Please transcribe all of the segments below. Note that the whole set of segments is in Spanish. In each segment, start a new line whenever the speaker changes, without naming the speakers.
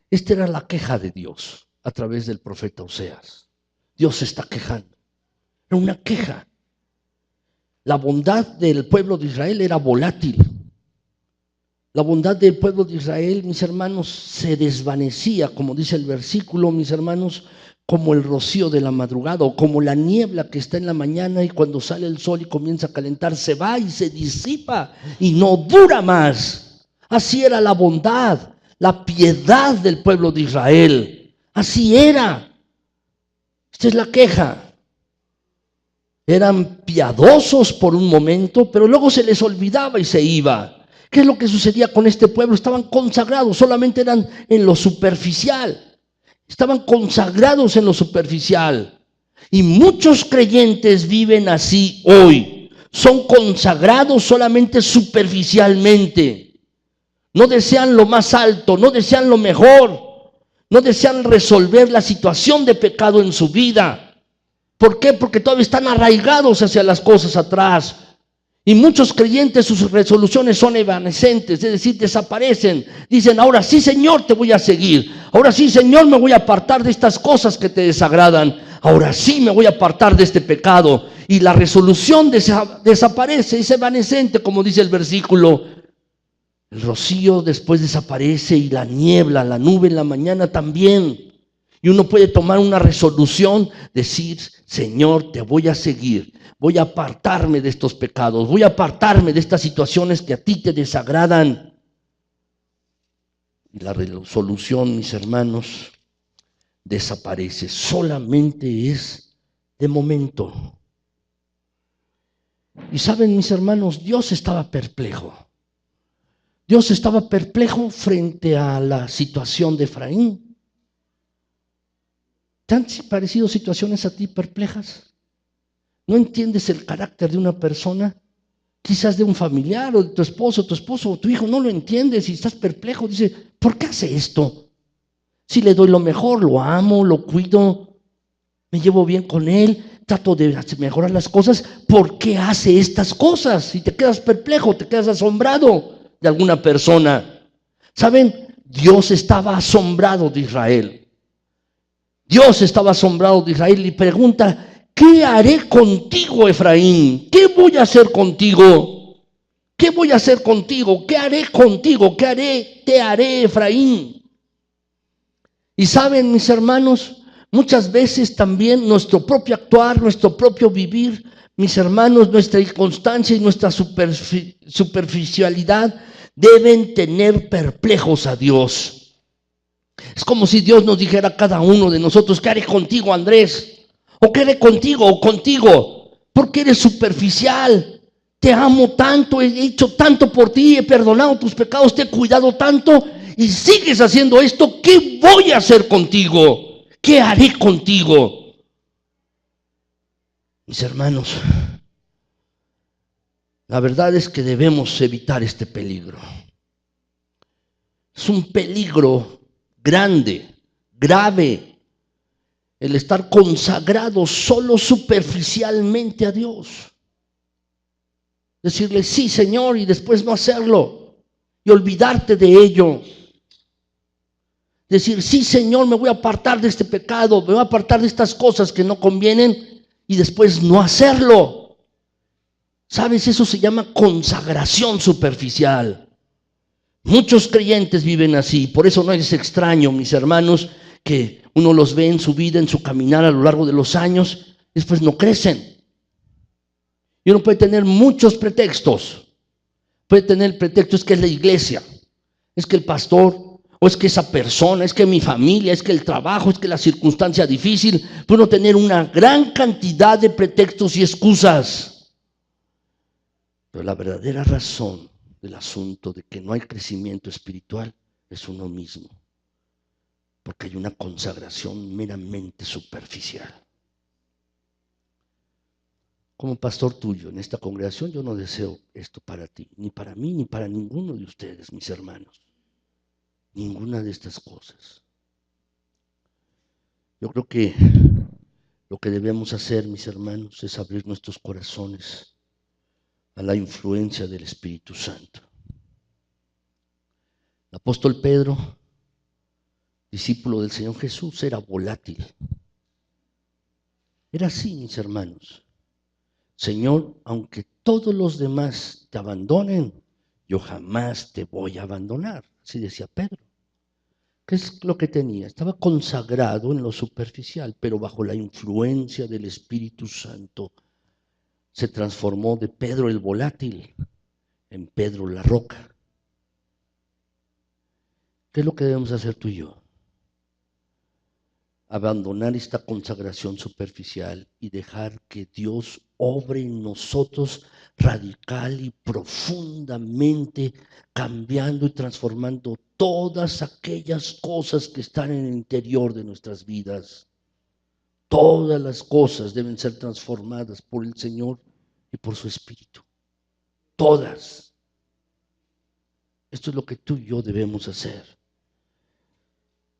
Esta era la queja de Dios a través del profeta Oseas. Dios se está quejando. Era una queja. La bondad del pueblo de Israel era volátil. La bondad del pueblo de Israel, mis hermanos, se desvanecía, como dice el versículo, mis hermanos, como el rocío de la madrugada o como la niebla que está en la mañana y cuando sale el sol y comienza a calentar, se va y se disipa y no dura más. Así era la bondad, la piedad del pueblo de Israel. Así era. Esta es la queja. Eran piadosos por un momento, pero luego se les olvidaba y se iba. ¿Qué es lo que sucedía con este pueblo? Estaban consagrados, solamente eran en lo superficial. Estaban consagrados en lo superficial. Y muchos creyentes viven así hoy. Son consagrados solamente superficialmente. No desean lo más alto, no desean lo mejor. No desean resolver la situación de pecado en su vida. ¿Por qué? Porque todavía están arraigados hacia las cosas atrás. Y muchos creyentes, sus resoluciones son evanescentes, es decir, desaparecen. Dicen, ahora sí, Señor, te voy a seguir. Ahora sí, Señor, me voy a apartar de estas cosas que te desagradan. Ahora sí, me voy a apartar de este pecado. Y la resolución desaparece, es evanescente, como dice el versículo. El rocío después desaparece y la niebla, la nube en la mañana también. Y uno puede tomar una resolución, decir, Señor, te voy a seguir, voy a apartarme de estos pecados, voy a apartarme de estas situaciones que a ti te desagradan. Y la resolución, mis hermanos, desaparece, solamente es de momento. Y saben, mis hermanos, Dios estaba perplejo. Dios estaba perplejo frente a la situación de Efraín. ¿Te han parecido situaciones a ti perplejas? ¿No entiendes el carácter de una persona? Quizás de un familiar o de tu esposo o tu hijo, no lo entiendes y estás perplejo. Dice, ¿por qué hace esto? Si le doy lo mejor, lo amo, lo cuido, me llevo bien con él, trato de mejorar las cosas, ¿por qué hace estas cosas? Y te quedas perplejo, te quedas asombrado de alguna persona. ¿Saben? Dios estaba asombrado de Israel. Dios estaba asombrado de Israel y pregunta, ¿qué haré contigo, Efraín? ¿Qué voy a hacer contigo? ¿Qué voy a hacer contigo? ¿Qué haré contigo? ¿Qué haré? Te haré, Efraín. Y saben, mis hermanos, muchas veces también nuestro propio actuar, nuestro propio vivir, mis hermanos, nuestra inconstancia y nuestra superficialidad deben tener perplejos a Dios. Es como si Dios nos dijera a cada uno de nosotros, ¿qué haré contigo, Andrés? ¿O qué haré contigo o contigo? Porque eres superficial. Te amo tanto, he hecho tanto por ti, he perdonado tus pecados, te he cuidado tanto y sigues haciendo esto. ¿Qué voy a hacer contigo? ¿Qué haré contigo? Mis hermanos, la verdad es que debemos evitar este peligro. Es un peligro grande, grave, el estar consagrado solo superficialmente a Dios. Decirle sí, Señor, y después no hacerlo y olvidarte de ello. Decir sí, Señor, me voy a apartar de este pecado, me voy a apartar de estas cosas que no convienen y después no hacerlo. ¿Sabes? Eso se llama consagración superficial. Muchos creyentes viven así, por eso no es extraño, mis hermanos, que uno los ve en su vida, en su caminar a lo largo de los años, después no crecen. Y uno puede tener muchos pretextos. Puede tener el pretexto, es que es la iglesia, es que el pastor, o es que esa persona, es que mi familia, es que el trabajo, es que la circunstancia difícil. Puede uno tener una gran cantidad de pretextos y excusas. Pero la verdadera razón del asunto de que no hay crecimiento espiritual es uno mismo, porque hay una consagración meramente superficial. Como pastor tuyo en esta congregación, yo no deseo esto para ti, ni para mí, ni para ninguno de ustedes, mis hermanos. Ninguna de estas cosas. Yo creo que lo que debemos hacer, mis hermanos, es abrir nuestros corazones a la influencia del Espíritu Santo. El apóstol Pedro discípulo del Señor Jesús, era volátil. Era así, mis hermanos. Señor, aunque todos los demás te abandonen, yo jamás te voy a abandonar. Así decía Pedro. ¿Qué es lo que tenía? Estaba consagrado en lo superficial, pero bajo la influencia del Espíritu Santo se transformó de Pedro el volátil en Pedro la roca. ¿Qué es lo que debemos hacer tú y yo? Abandonar esta consagración superficial y dejar que Dios obre en nosotros radical y profundamente, cambiando y transformando todas aquellas cosas que están en el interior de nuestras vidas. Todas las cosas deben ser transformadas por el Señor y por su Espíritu. Todas. Esto es lo que tú y yo debemos hacer.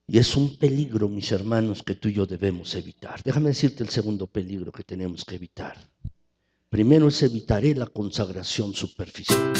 Y es un peligro, mis hermanos, que tú y yo debemos evitar. Déjame decirte el segundo peligro que tenemos que evitar. Primero es evitaré la consagración superficial.